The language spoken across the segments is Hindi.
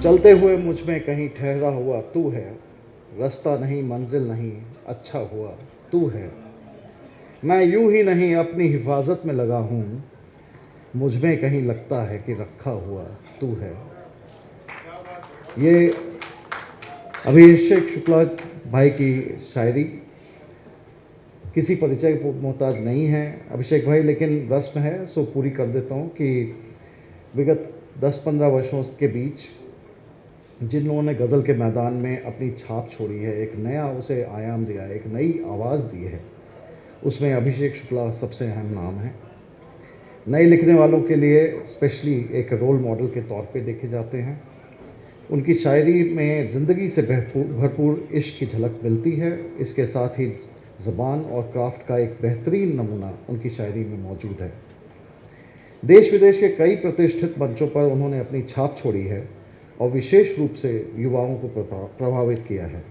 चलते हुए मुझ में कहीं ठहरा हुआ तू है, रास्ता नहीं मंजिल नहीं अच्छा हुआ तू है। मैं यूं ही नहीं अपनी हिफाजत में लगा हूँ, मुझ में कहीं लगता है कि रखा हुआ तू है। ये अभिषेक शुक्ला भाई की शायरी किसी परिचय को मोहताज नहीं है अभिषेक भाई, लेकिन रस्म है सो पूरी कर देता हूँ कि विगत 10-15 वर्षों के बीच जिन लोगों ने गज़ल के मैदान में अपनी छाप छोड़ी है, एक नया उसे आयाम दिया है, एक नई आवाज़ दी है, उसमें अभिषेक शुक्ला सबसे अहम नाम है। नए लिखने वालों के लिए स्पेशली एक रोल मॉडल के तौर पे देखे जाते हैं। उनकी शायरी में ज़िंदगी से भरपूर इश्क की झलक मिलती है। इसके साथ ही ज़बान और क्राफ्ट का एक बेहतरीन नमूना उनकी शायरी में मौजूद है। देश विदेश के कई प्रतिष्ठित मंचों पर उन्होंने अपनी छाप छोड़ी है और विशेष रूप से युवाओं को प्रभावित किया है।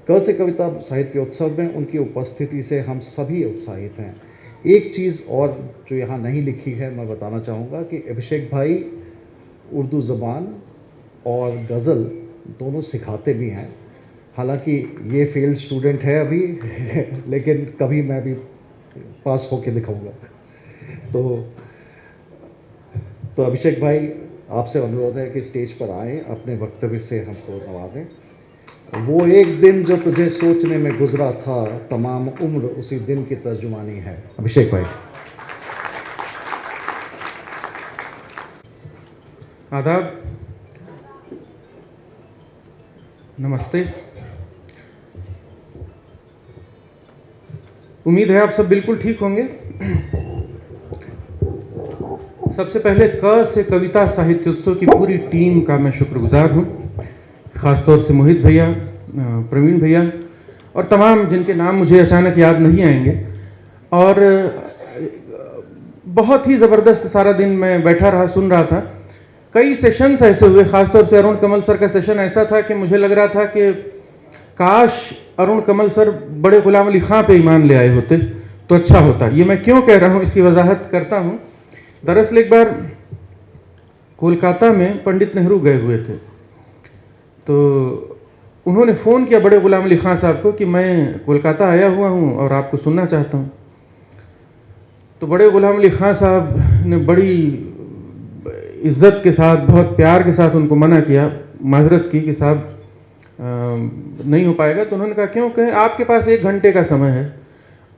क से कविता साहित्योत्सव में उनकी उपस्थिति से हम सभी उत्साहित हैं। एक चीज़ और जो यहाँ नहीं लिखी है मैं बताना चाहूँगा कि अभिषेक भाई उर्दू ज़बान और गज़ल दोनों सिखाते भी हैं। हालांकि ये फेल्ड स्टूडेंट है अभी लेकिन कभी मैं भी पास होके दिखाऊंगा। तो अभिषेक भाई आपसे अनुरोध है कि स्टेज पर आएँ, अपने वक्तव्य से हमको नवाजें। वो एक दिन जो तुझे सोचने में गुजरा था, तमाम उम्र उसी दिन की तर्जुमानी है। अभिषेक भाई। आदाब, नमस्ते। उम्मीद है आप सब बिल्कुल ठीक होंगे। सबसे पहले क से कविता साहित्योत्सव की पूरी टीम का मैं शुक्रगुजार हूँ, ख़ासतौर से मोहित भैया, प्रवीण भैया और तमाम जिनके नाम मुझे अचानक याद नहीं आएंगे। और बहुत ही ज़बरदस्त सारा दिन मैं बैठा रहा, सुन रहा था। कई सेशंस ऐसे हुए, ख़ासतौर से अरुण कमल सर का सेशन ऐसा था कि मुझे लग रहा था कि काश अरुण कमल सर बड़े गुलाम अली खां पे ईमान ले आए होते तो अच्छा होता। ये मैं क्यों कह रहा हूँ इसकी वजाहत करता हूँ। दरअसल एक बार कोलकाता में पंडित नेहरू गए हुए थे, तो उन्होंने फ़ोन किया बड़े गुलाम अली खां साहब को कि मैं कोलकाता आया हुआ हूँ और आपको सुनना चाहता हूँ। तो बड़े गुलाम अली खां साहब ने बड़ी इज़्ज़त के साथ, बहुत प्यार के साथ उनको मना किया, माजरत की कि साहब नहीं हो पाएगा। तो उन्होंने कहा क्यों? कहे आपके पास 1 घंटे का समय है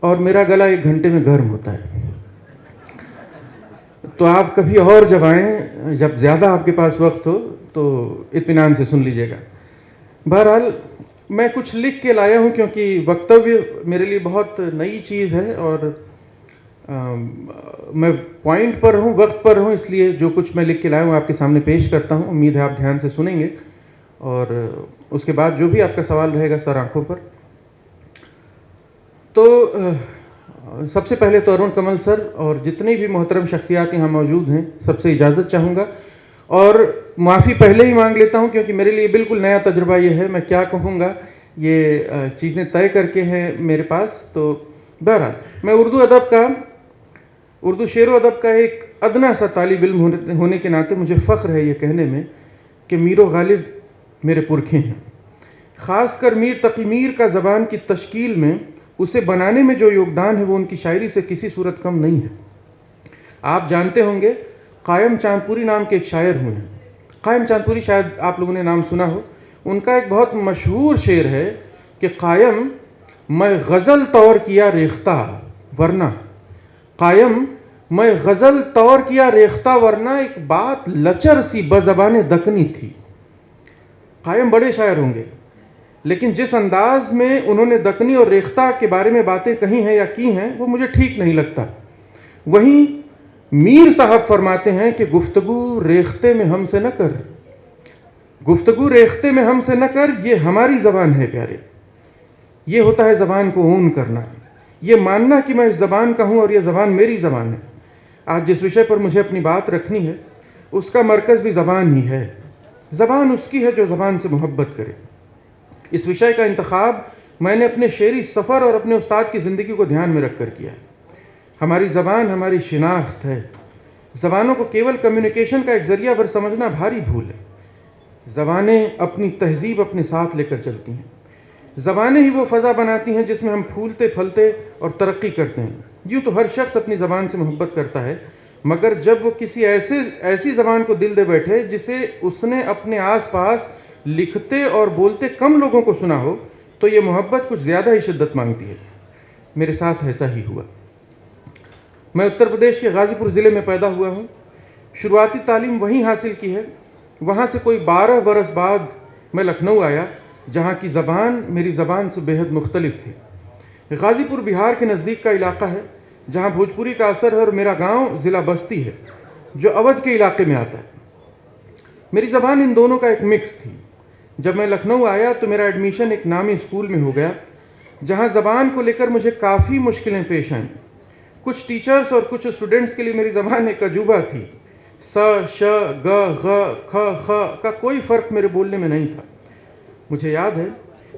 और मेरा गला 1 घंटे में गर्म होता है, तो आप कभी और जब आएँ, जब ज़्यादा आपके पास वक्त हो तो इत्मीनान से सुन लीजिएगा। बहरहाल मैं कुछ लिख के लाया हूँ क्योंकि वक्तव्य मेरे लिए बहुत नई चीज़ है और मैं पॉइंट पर हूँ, वक्त पर हूँ, इसलिए जो कुछ मैं लिख के लाया हूँ आपके सामने पेश करता हूँ। उम्मीद है आप ध्यान से सुनेंगे और उसके बाद जो भी आपका सवाल रहेगा सर आंखों पर। तो सबसे पहले तो अरुण कमल सर और जितनी भी मोहतरम शख्सियात यहाँ मौजूद हैं सबसे इजाज़त चाहूँगा और माफ़ी पहले ही मांग लेता हूँ क्योंकि मेरे लिए बिल्कुल नया तजुर्बा ये है, मैं क्या कहूँगा ये चीज़ें तय करके हैं मेरे पास। तो बहरहाल मैं उर्दू शेर व अदब का एक अदना सा तालिब इल्म होने के नाते मुझे फ़ख्र है ये कहने में कि मीर गालिब मेरे पुरखे हैं। ख़ासकर मीर तकी मीर का ज़बान की तश्कील में, उसे बनाने में जो योगदान है वो उनकी शायरी से किसी सूरत कम नहीं है। आप जानते होंगे कायम चांदपुरी नाम के एक शायर हुए हैं। कायम चांदपुरी शायद आप लोगों ने नाम सुना हो। उनका एक बहुत मशहूर शेर है कि कायम मैं गज़ल तौर किया रेख्ता वरना, कायम मैं गज़ल तौर किया रेख्ता वरना एक बात लचर सी बज़बान दकनी थी। कायम बड़े शायर होंगे लेकिन जिस अंदाज में उन्होंने दकनी और रेख्ता के बारे में बातें कही हैं या की हैं वो मुझे ठीक नहीं लगता। वहीं मीर साहब फरमाते हैं कि गुफ्तगू रेख्ते में हमसे न कर, गुफ्तगू रेख्ते में हमसे न कर, ये हमारी ज़बान है प्यारे। ये होता है ज़बान को ओन करना, ये मानना कि मैं इस ज़बान का हूँ और ये ज़बान मेरी ज़बान है। आज जिस विषय पर मुझे अपनी बात रखनी है उसका मरकज़ भी ज़बान ही है। ज़बान उसकी है जो ज़बान से मोहब्बत करे। इस विषय का इंतखाब मैंने अपने शेरी सफ़र और अपने उस्ताद की ज़िंदगी को ध्यान में रख कर किया है। हमारी ज़बान हमारी शिनाख्त है। ज़बानों को केवल कम्युनिकेशन का एक ज़रिया पर समझना भारी भूल है। ज़बानें अपनी तहज़ीब अपने साथ लेकर चलती हैं। ज़बानें ही वो फ़ज़ा बनाती हैं जिसमें हम फूलते फलते और तरक्की करते हैं। यूँ तो हर शख्स अपनी ज़बान से मोहब्बत करता है, मगर जब वो किसी ऐसी ज़बान को दिल दे बैठे जिसे उसने अपने आसपास लिखते और बोलते कम लोगों को सुना हो, तो ये मोहब्बत कुछ ज़्यादा ही शिद्दत मांगती है। मेरे साथ ऐसा ही हुआ। मैं उत्तर प्रदेश के गाज़ीपुर ज़िले में पैदा हुआ हूँ। शुरुआती तालीम वहीं हासिल की है। वहाँ से कोई 12 बरस बाद मैं लखनऊ आया, जहाँ की ज़बान मेरी ज़बान से बेहद मुख्तलिफ थी। गाज़ीपुर बिहार के नज़दीक का इलाका है, जहाँ भोजपुरी का असर है, और मेरा गांव ज़िला बस्ती है जो अवध के इलाके में आता है। मेरी ज़बान इन दोनों का एक मिक्स थी। जब मैं लखनऊ आया तो मेरा एडमिशन एक नामी स्कूल में हो गया, जहाँ ज़बान को लेकर मुझे काफ़ी मुश्किलें पेश आईं। कुछ टीचर्स और कुछ स्टूडेंट्स के लिए मेरी ज़बान एक अजूबा थी। स, श, ग, घ, ख, ख का कोई फ़र्क मेरे बोलने में नहीं था। मुझे याद है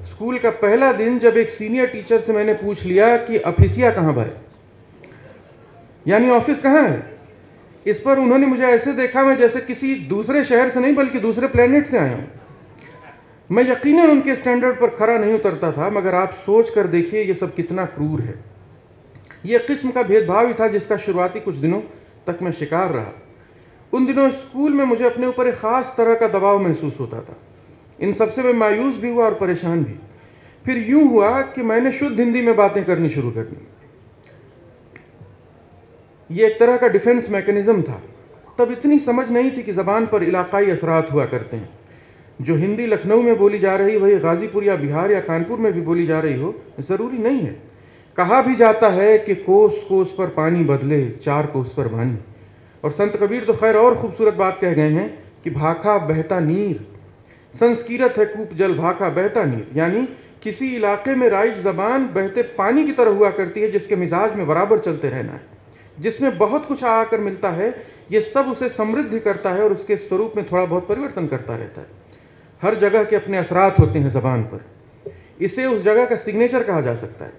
स्कूल का पहला दिन जब एक सीनियर टीचर से मैंने पूछ लिया कि अफिसिया कहाँ भाई, यानी ऑफिस कहाँ है। इस पर उन्होंने मुझे ऐसे देखा मैं जैसे किसी दूसरे शहर से नहीं बल्कि दूसरे प्लेनेट से आया हूँ। मैं यकीनन उनके स्टैंडर्ड पर खरा नहीं उतरता था, मगर आप सोच कर देखिए ये सब कितना क्रूर है। ये किस्म का भेदभाव ही था जिसका शुरुआती कुछ दिनों तक मैं शिकार रहा। उन दिनों स्कूल में मुझे अपने ऊपर एक ख़ास तरह का दबाव महसूस होता था। इन सबसे मैं मायूस भी हुआ और परेशान भी। फिर यूं हुआ कि मैंने शुद्ध हिंदी में बातें करनी शुरू कर दी। ये एक तरह का डिफेंस मैकेनिज्म था। तब इतनी समझ नहीं थी कि ज़बान पर इलाकाई असरात हुआ करते हैं। जो हिंदी लखनऊ में बोली जा रही वही गाज़ीपुर या बिहार या कानपुर में भी बोली जा रही हो, ज़रूरी नहीं है। कहा भी जाता है कि कोस कोस पर पानी बदले, 4 कोस पर वानी। और संत कबीर तो खैर और खूबसूरत बात कह गए हैं कि भाखा बहता नीर, संस्कीरत है कूप जल भाखा बहता नीर। यानी किसी इलाके में राइज ज़बान बहते पानी की तरह हुआ करती है, जिसके मिजाज में बराबर चलते रहना है, जिसमें बहुत कुछ आकर मिलता है। ये सब उसे समृद्ध करता है और उसके स्वरूप में थोड़ा बहुत परिवर्तन करता रहता है। हर जगह के अपने असरात होते हैं ज़बान पर। इसे उस जगह का सिग्नेचर कहा जा सकता है।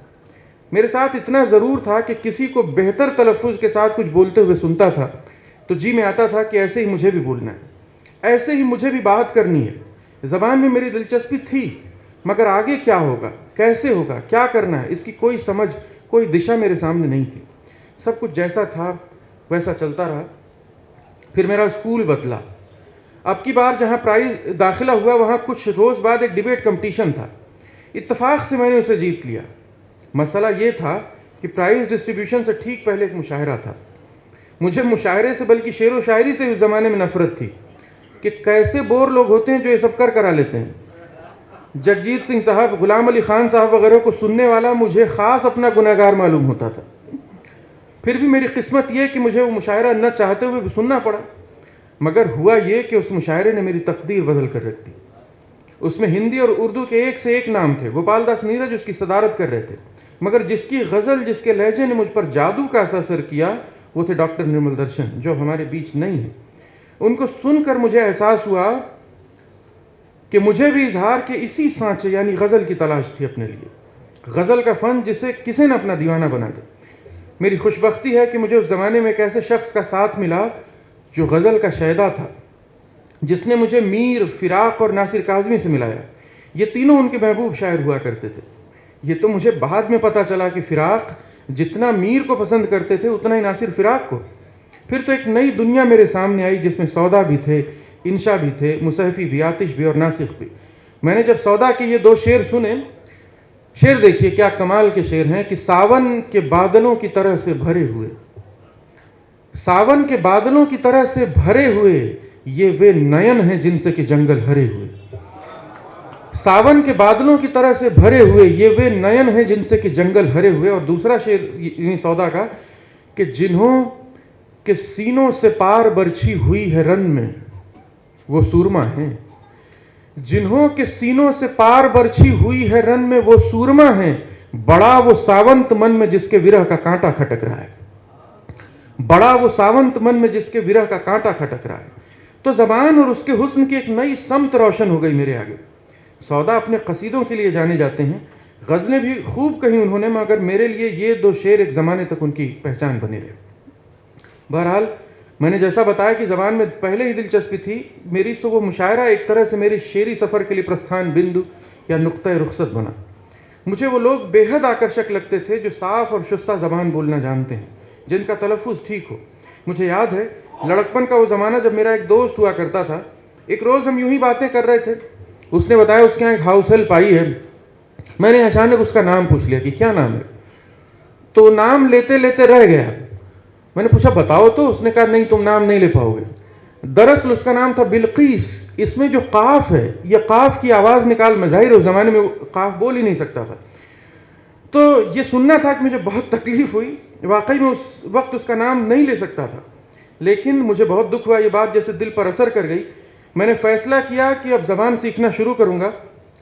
मेरे साथ इतना ज़रूर था कि किसी को बेहतर तलफ़ुज़ के साथ कुछ बोलते हुए सुनता था तो जी में आता था कि ऐसे ही मुझे भी बोलना है, ऐसे ही मुझे भी बात करनी है। ज़बान में मेरी दिलचस्पी थी, मगर आगे क्या होगा, कैसे होगा, क्या करना है, इसकी कोई समझ, कोई दिशा मेरे सामने नहीं थी। सब कुछ जैसा था वैसा चलता रहा। फिर मेरा स्कूल बदला। अब की बार जहाँ प्राइज़ दाखिला हुआ वहाँ कुछ रोज़ बाद एक डिबेट कंपटीशन था। इत्तेफाक से मैंने उसे जीत लिया। मसला ये था कि प्राइज़ डिस्ट्रीब्यूशन से ठीक पहले एक मुशायरा था। मुझे मुशायरे से बल्कि शेर व शायरी से उस ज़माने में नफ़रत थी कि कैसे बोर लोग होते हैं जो ये सब कर करा लेते हैं। जगजीत सिंह साहब, गुलाम अली ख़ान साहब वगैरह को सुनने वाला मुझे ख़ास अपना गुनहगार मालूम होता था। फिर भी मेरी किस्मत ये कि मुझे वो मुशायरा न चाहते हुए भी सुनना पड़ा। मगर हुआ ये कि उस मुशायरे ने मेरी तकदीर बदल कर रख दी। उसमें हिंदी और उर्दू के एक से एक नाम थे। गोपाल दास नीरज उसकी सदारत कर रहे थे, मगर जिसकी गज़ल, जिसके लहजे ने मुझ पर जादू का असर किया वो थे डॉक्टर निर्मल दर्शन, जो हमारे बीच नहीं है। उनको सुनकर मुझे एहसास हुआ कि मुझे भी इजहार के इसी सांचे यानी गज़ल की तलाश थी अपने लिए। गज़ल का फ़न जिसे किसी ने अपना दीवाना बना दे। मेरी खुशबख्ती है कि मुझे उस ज़माने में एक ऐसे शख्स का साथ मिला जो गज़ल का शायदा था, जिसने मुझे मीर, फ़िराक और नासिर काज़मी से मिलाया। ये तीनों उनके महबूब शायर हुआ करते थे। ये तो मुझे बाद में पता चला कि फ़िराक जितना मीर को पसंद करते थे उतना ही नासिर फ़िराक को। फिर तो एक नई दुनिया मेरे सामने आई जिसमें सौदा भी थे, इंशा भी थे, मुसहफ़ी भी, आतिश भी और नासिख भी। मैंने जब सौदा के ये 2 शेर सुने, शेर देखिए क्या कमाल के शेर हैं कि सावन के बादलों की तरह से भरे हुए, सावन के बादलों की तरह से भरे हुए ये वे नयन हैं जिनसे कि जंगल हरे हुए। सावन के बादलों की तरह से भरे हुए ये वे नयन हैं जिनसे कि जंगल हरे हुए। और दूसरा शेर सौदा का कि जिन्हों के सीनों से पार बरछी हुई है रन में वो सूरमा हैं, जिन्हों के सीनों से पार बरछी हुई है रन में वो सूरमा हैं। बड़ा वो सावंत मन में जिसके विरह का कांटा खटक रहा है, बड़ा वो सावंत मन में जिसके विरह का कांटा खटक रहा है। तो ज़बान और उसके हुस्न की एक नई समत रोशन हो गई मेरे आगे। सौदा अपने कसीदों के लिए जाने जाते हैं, गज़लें भी खूब कहीं उन्होंने, मगर मेरे लिए ये 2 शेर एक ज़माने तक उनकी पहचान बने रहे। बहरहाल मैंने जैसा बताया कि ज़बान में पहले ही दिलचस्पी थी मेरी, तो वो मुशायरा एक तरह से मेरे शेरी सफ़र के लिए प्रस्थान बिंदु या नुक्ता रुखसत बना। मुझे वो लोग बेहद आकर्षक लगते थे जो साफ़ और शुस्ता ज़बान बोलना जानते हैं, जिनका तलफ़ुज़ ठीक हो। मुझे याद है लड़कपन का वो ज़माना जब मेरा एक दोस्त हुआ करता था। एक रोज़ हम यूं ही बातें कर रहे थे, उसने बताया उसके यहाँ एक हाउस हेल्प आई है। मैंने अचानक उसका नाम पूछ लिया कि क्या नाम है, तो नाम लेते लेते रह गया। मैंने पूछा बताओ तो, उसने कहा नहीं तुम नाम नहीं ले पाओगे। दरअसल उसका नाम था बिल्कीस। इसमें जो काफ है, ये काफ की आवाज़ निकाल, मैं जाहिर उस ज़माने में काफ बोल ही नहीं सकता था, तो ये सुनना था कि मुझे बहुत तकलीफ हुई। वाकई में उस वक्त उसका नाम नहीं ले सकता था, लेकिन मुझे बहुत दुख हुआ। ये बात जैसे दिल पर असर कर गई। मैंने फ़ैसला किया कि अब ज़बान सीखना शुरू करूँगा,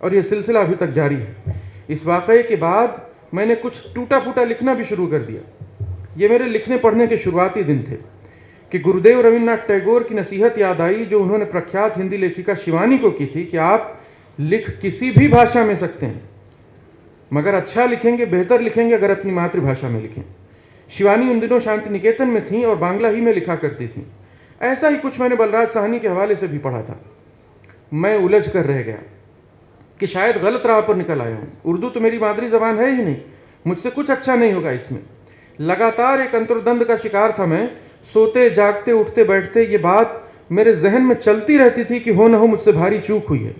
और ये सिलसिला अभी तक जारी है। इस वाक़े के बाद मैंने कुछ टूटा फूटा लिखना भी शुरू कर दिया। ये मेरे लिखने पढ़ने के शुरुआती दिन थे कि गुरुदेव रविन्द्रनाथ टैगोर की नसीहत याद आई, जो उन्होंने प्रख्यात हिंदी लेखिका शिवानी को की थी कि आप लिख किसी भी भाषा में सकते हैं, मगर अच्छा लिखेंगे, बेहतर लिखेंगे अगर अपनी मातृभाषा में लिखें। शिवानी उन दिनों शांति निकेतन में थीं और बांग्ला ही में लिखा करती थीं। ऐसा ही कुछ मैंने बलराज साहनी के हवाले से भी पढ़ा था। मैं उलझ कर रह गया कि शायद गलत राह पर निकल आया हूँ। उर्दू तो मेरी मादरी ज़बान है ही नहीं, मुझसे कुछ अच्छा नहीं होगा इसमें। लगातार एक अंतर्द्वंद का शिकार था मैं। सोते जागते उठते बैठते ये बात मेरे जहन में चलती रहती थी कि हो न हो मुझसे भारी चूक हुई है।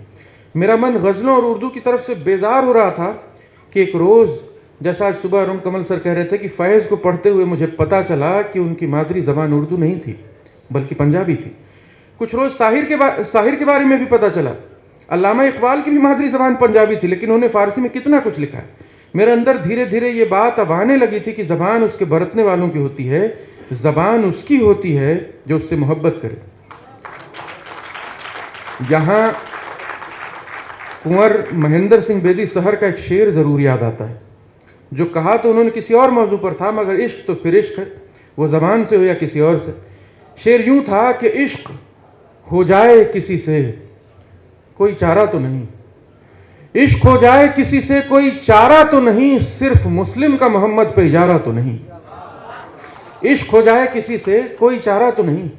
मेरा मन गज़लों और उर्दू की तरफ से बेजार हो रहा था कि एक रोज़, जैसा आज सुबह अरुण कमल सर कह रहे थे कि फैज़ को पढ़ते हुए मुझे पता चला कि उनकी मादरी ज़बान उर्दू नहीं थी बल्कि पंजाबी थी। कुछ रोज़ साहिर के बारे में भी पता चला। अल्लामा इकबाल की भी मादरी ज़बान पंजाबी थी, लेकिन उन्होंने फ़ारसी में कितना कुछ लिखा है। मेरे अंदर धीरे धीरे ये बात अब आने लगी थी कि ज़बान उसके बरतने वालों की होती है, ज़बान उसकी होती है जो उससे मोहब्बत करे। यहाँ कुंवर महेंद्र सिंह बेदी सहर का एक शेर ज़रूर याद आता है, जो कहा तो उन्होंने किसी और मौजू पर था, मगर इश्क तो फिर इश्क है, वो ज़बान से हो या किसी और से। शेर यूं था कि इश्क हो जाए किसी से कोई चारा तो नहीं, इश्क हो जाए किसी से कोई चारा तो नहीं, सिर्फ मुस्लिम का मोहम्मद पे इजारा तो नहीं। इश्क हो जाए किसी से कोई चारा तो नहीं,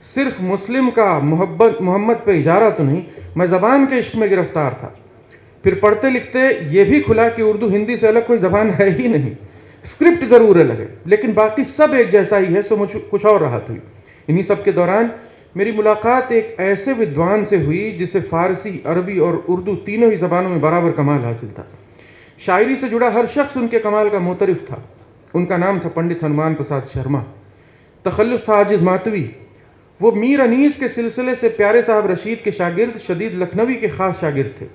सिर्फ मुस्लिम का मोहम्मद पे इजारा तो नहीं। मैं ज़बान के इश्क में गिरफ्तार था। फिर पढ़ते लिखते ये भी खुला कि उर्दू हिंदी से अलग कोई ज़बान है ही नहीं। स्क्रिप्ट ज़रूर अलग है, लेकिन बाकी सब एक जैसा ही है। सो मुझे कुछ और राहत हुई। इन्हीं सब के दौरान मेरी मुलाकात एक ऐसे विद्वान से हुई जिसे फ़ारसी, अरबी और उर्दू तीनों ही ज़बानों में बराबर कमाल हासिल था। शायरी से जुड़ा हर शख्स उनके कमाल का मोतरिफ था। उनका नाम था पंडित हनुमान प्रसाद शर्मा। तखल्लुस था आजिज़ मातवी। वो मीर अनीस के सिलसिले से प्यारे साहब रशीद के शागिर्द, शदीद लखनवी के ख़ास शागिर्द थे।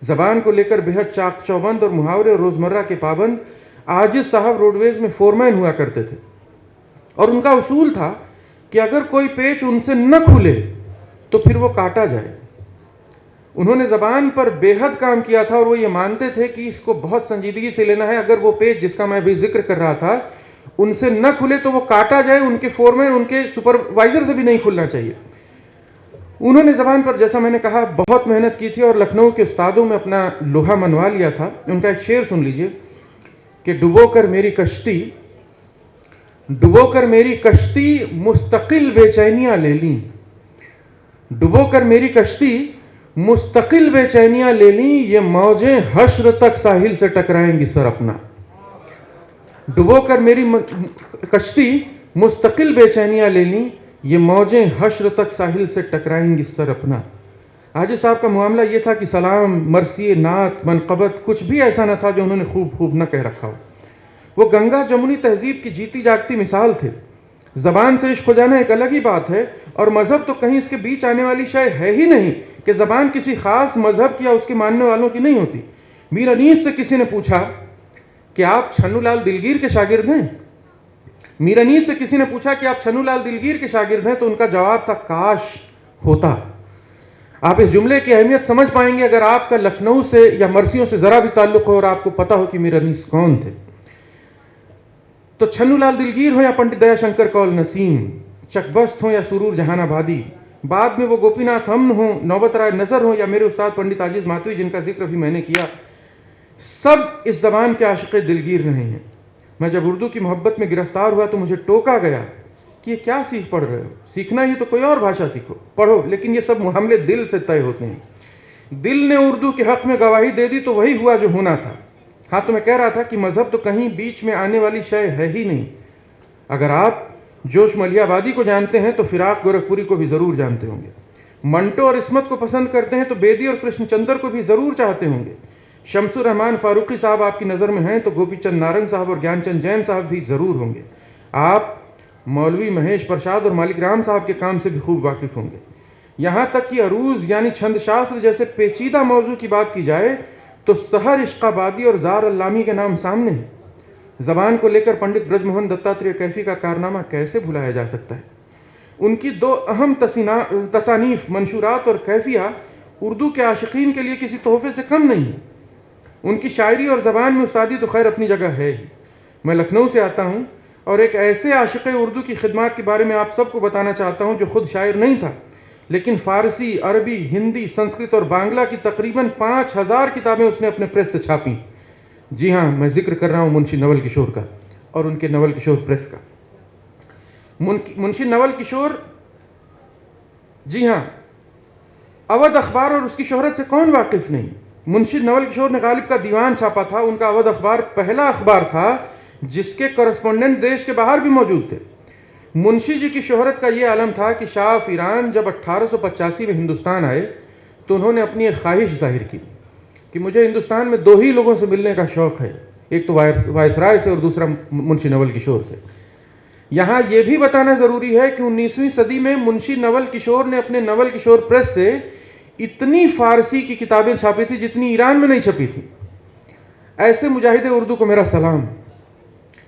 ज़बान को लेकर बेहद चाक चौबंद और मुहावरे और रोज़मर्रा के पाबंद आजिज़ साहब रोडवेज़ में फोरमैन हुआ करते थे, और उनका उसूल था कि अगर कोई पेच उनसे न खुले तो फिर वो काटा जाए। उन्होंने ज़बान पर बेहद काम किया था, और वो ये मानते थे कि इसको बहुत संजीदगी से लेना है। अगर वो पेच जिसका मैं अभी जिक्र कर रहा था उनसे न खुले तो वो काटा जाए। उनके फोरमैन, उनके सुपरवाइज़र से भी नहीं खुलना चाहिए। उन्होंने ज़बान पर, जैसा मैंने कहा, बहुत मेहनत की थी और लखनऊ के उस्तादों में अपना लोहा मनवा लिया था। उनका एक शेर सुन लीजिए कि डुबोकर मेरी कश्ती मुस्तकिल बेचैनियाँ ले लीं, डुबोकर मेरी कश्ती मुस्तकिल बेचैनियाँ ले लीं, ये मौजें हश्र तक साहिल से टकराएंगी सर अपना। डुबोकर मेरी कश्ती मुस्तकिल बेचैनियाँ ले लीं, ये मौजें हश्र तक साहिल से टकराएंगी सर अपना। हाजी साहब का मामला ये था कि सलाम, मरसी, नात, मनक़बत कुछ भी ऐसा न था जो उन्होंने खूब न कह रखा हो। वो गंगा जमुनी तहजीब की जीती जागती मिसाल थे। ज़बान से इश्क हो जाना एक अलग ही बात है, और मज़हब तो कहीं इसके बीच आने वाली शय है ही नहीं कि ज़बान किसी ख़ास मज़हब की या उसके मानने वालों की नहीं होती। मीर अनीस से किसी ने पूछा कि आप छन्नूलाल दिलगीर के शागिर्द हैं? मीर अनीस से किसी ने पूछा कि आप छन्नूलाल दिलगीर के शागिर्द हैं? तो उनका जवाब था, काश होता। आप इस जुमले की अहमियत समझ पाएंगे अगर आपका लखनऊ से या मरसियों से ज़रा भी ताल्लुक़ हो और आपको पता हो कि मीर अनीस कौन थे। तो छन्नूलाल दिलगीर हो या पंडित दयाशंकर कौल नसीम, चकबस्त हो या सुरूर जहानाबादी, बाद में वो गोपीनाथ अमन हो, नौबत राय नज़र हो या मेरे उस्ताद पंडित आजिज़ मातवी जिनका जिक्र भी मैंने किया, सब इस ज़बान के आशिक़ दिलगीर रहे हैं। मैं जब उर्दू की मोहब्बत में गिरफ्तार हुआ तो मुझे टोका गया कि ये क्या सीख पढ़ रहे हो, सीखना ही तो कोई और भाषा सीखो, पढ़ो। लेकिन ये सब मामले दिल से तय होते हैं। दिल ने उर्दू के हक में गवाही दे दी तो वही हुआ जो होना था। हाँ, तो मैं कह रहा था कि मजहब तो कहीं बीच में आने वाली शय है ही नहीं। अगर आप जोश मलियाबादी को जानते हैं तो फिराक गोरखपुरी को भी ज़रूर जानते होंगे। मंटो और इस्मत को पसंद करते हैं तो बेदी और कृष्णचंद्र को भी ज़रूर चाहते होंगे। शमसुर रहमान फारूकी साहब आपकी नज़र में हैं तो गोपीचंद नारंग साहब और ज्ञानचंद जैन साहब भी ज़रूर होंगे। आप मौलवी महेश प्रसाद और मालिक राम साहब के काम से भी खूब वाकिफ़ होंगे। यहाँ तक कि अरूज यानी छंद शास्त्र जैसे पेचीदा मौजू की बात की जाए तो सहर इश्काबादी और जार अल्लामी के नाम सामने हैं। ज़बान को लेकर पंडित ब्रजमोहन दत्तात्रेय कैफी का कारनामा कैसे भुलाया जा सकता है। उनकी दो अहम तसानीफ मंशूरात और कैफिया उर्दू के आशिकीन के लिए किसी तोहफे से कम नहीं है। उनकी शायरी और ज़बान में उस्तादी तो खैर अपनी जगह है ही। मैं लखनऊ से आता हूँ और एक ऐसे आशिक़ उर्दू की खिदमत के बारे में आप सबको बताना चाहता हूँ जो खुद शायर नहीं था, लेकिन फ़ारसी, अरबी, हिंदी, संस्कृत और बांग्ला की तकरीबन 5000 किताबें उसने अपने प्रेस से छापी। जी हाँ, मैं जिक्र कर रहा हूँ मुंशी नवल किशोर का और उनके नवल किशोर प्रेस का। मुंशी नवल किशोर, जी हाँ, अवध अखबार और उसकी शोहरत से कौन वाकिफ़ नहीं। मुंशी नवल किशोर ने गालिब का दीवान छापा था। उनका अवध अखबार पहला अखबार था जिसके कॉरेस्पोंडेंट देश के बाहर भी मौजूद थे। मुंशी जी की शोहरत का ये आलम था कि शाह ऑफ ईरान जब 1885 में हिंदुस्तान आए तो उन्होंने अपनी एक ख्वाहिश जाहिर की कि मुझे हिंदुस्तान में दो ही लोगों से मिलने का शौक़ है, एक तो वायसराय से और दूसरा मुंशी नवल किशोर से। यहाँ ये भी बताना ज़रूरी है कि 19वीं सदी में मुंशी नवल किशोर ने अपने नवल किशोर प्रेस से इतनी फ़ारसी की किताबें छापी थी जितनी ईरान में नहीं छपी थी। ऐसे मुजाहिदे उर्दू को मेरा सलाम।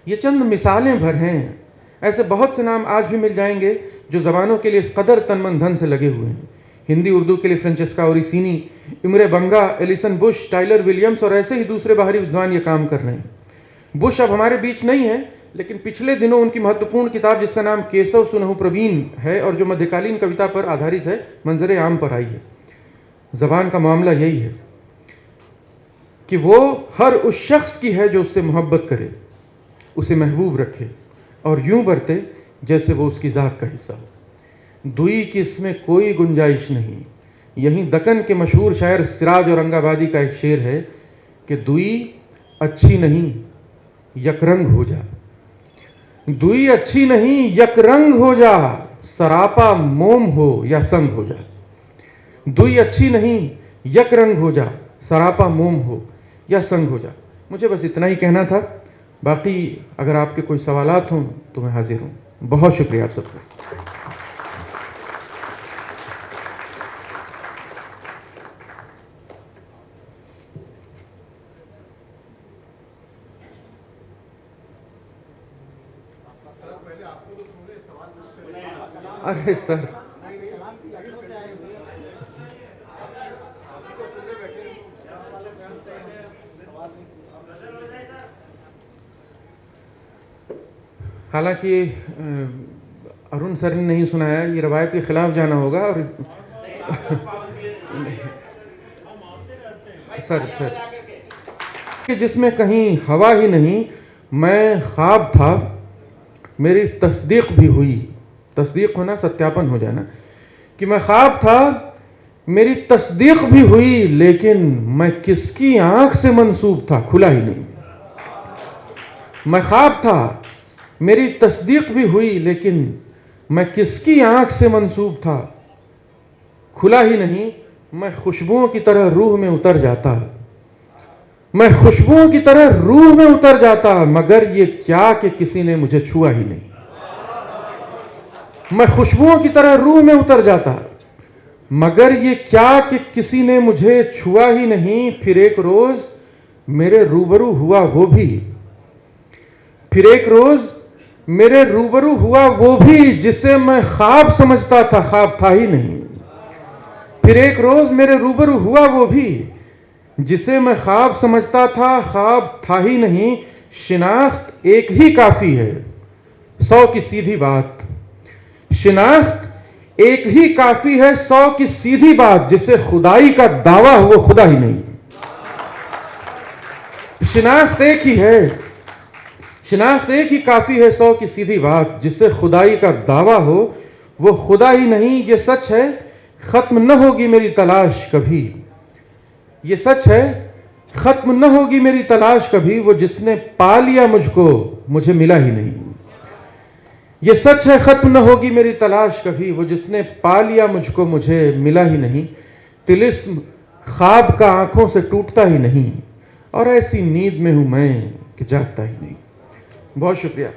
ये चंद मिसालें भर हैं, ऐसे बहुत से नाम आज भी मिल जाएंगे जो ज़बानों के लिए इस कदर तन मन धन से लगे हुए हैं। हिंदी उर्दू के लिए फ्रांचेस्का ओरिसिनी, इमरे बंगा, एलिसन बुश, टाइलर विलियम्स और ऐसे ही दूसरे बाहरी विद्वान ये काम कर रहे हैं। बुश अब हमारे बीच नहीं है, लेकिन पिछले दिनों उनकी महत्वपूर्ण किताब जिसका नाम केशव सुनहु प्रवीण है और जो मध्यकालीन कविता पर आधारित है, मंजरे आम पर आई है। ज़बान का मामला यही है कि वो हर उस शख्स की है जो उससे मोहब्बत करे, उसे महबूब रखे और यूं बरते जैसे वो उसकी ज़ात का हिस्सा हो। दुई की इसमें कोई गुंजाइश नहीं। यहीं दक्कन के मशहूर शायर सिराज औरंगाबादी का एक शेर है कि दुई अच्छी नहीं यकरंग हो जा, दुई अच्छी नहीं यकरंग हो जा, सरापा मोम हो या संग हो जा। दुई अच्छी नहीं यकरंग हो जा, सरापा मोम हो या संग हो जा। मुझे बस इतना ही कहना था। बाकी अगर आपके कोई सवालात हों तो मैं हाजिर हूँ। बहुत शुक्रिया आप सबका। अरे सर, हालांकि अरुण सर ने नहीं सुनाया, ये रवायत के खिलाफ जाना होगा। और सर कि जिसमें कहीं हवा ही नहीं, मैं ख्वाब था, मेरी तस्दीक भी हुई। तस्दीक होना सत्यापन हो जाना, कि मैं ख्वाब था, मेरी तस्दीक भी हुई, लेकिन मैं किसकी आंख से मंसूब था खुला ही नहीं। मैं ख्वाब था, मेरी तस्दीक भी हुई, लेकिन मैं किसकी आंख से मंसूब था खुला ही नहीं। मैं खुशबुओं की तरह रूह में उतर जाता, मैं खुशबुओं की तरह रूह में उतर जाता, मगर ये क्या कि किसी ने मुझे छुआ ही नहीं। मैं खुशबुओं की तरह रूह में उतर जाता, मगर ये क्या कि किसी ने मुझे छुआ ही नहीं। फिर एक रोज मेरे रूबरू हुआ वो भी, फिर एक रोज मेरे रूबरू हुआ वो भी, जिसे मैं ख्वाब समझता था, ख्वाब था ही नहीं। फिर एक रोज मेरे रूबरू हुआ वो भी, जिसे मैं ख्वाब समझता था, ख्वाब था ही नहीं। शिनाख्त एक ही काफी है 100 की सीधी बात, शिनाख्त एक ही काफी है 100 की सीधी बात, जिसे खुदाई का दावा हो वो खुदा ही नहीं। शिनाख्त एक ही है, शिनाख्त एक ही काफ़ी है 100 की सीधी बात, जिससे खुदाई का दावा हो वो खुदा ही नहीं, ये सच है ख़त्म न होगी मेरी तलाश कभी। ये सच है ख़त्म न होगी मेरी तलाश कभी, वो जिसने पा लिया मुझको मुझे मिला ही नहीं। ये सच है ख़त्म न होगी मेरी तलाश कभी, वो जिसने पा लिया मुझको मुझे मिला ही नहीं। तिलिस्म ख्वाब का आंखों से टूटता ही नहीं, और ऐसी नींद में हूं मैं कि जागता ही नहीं। बहुत शुक्रिया।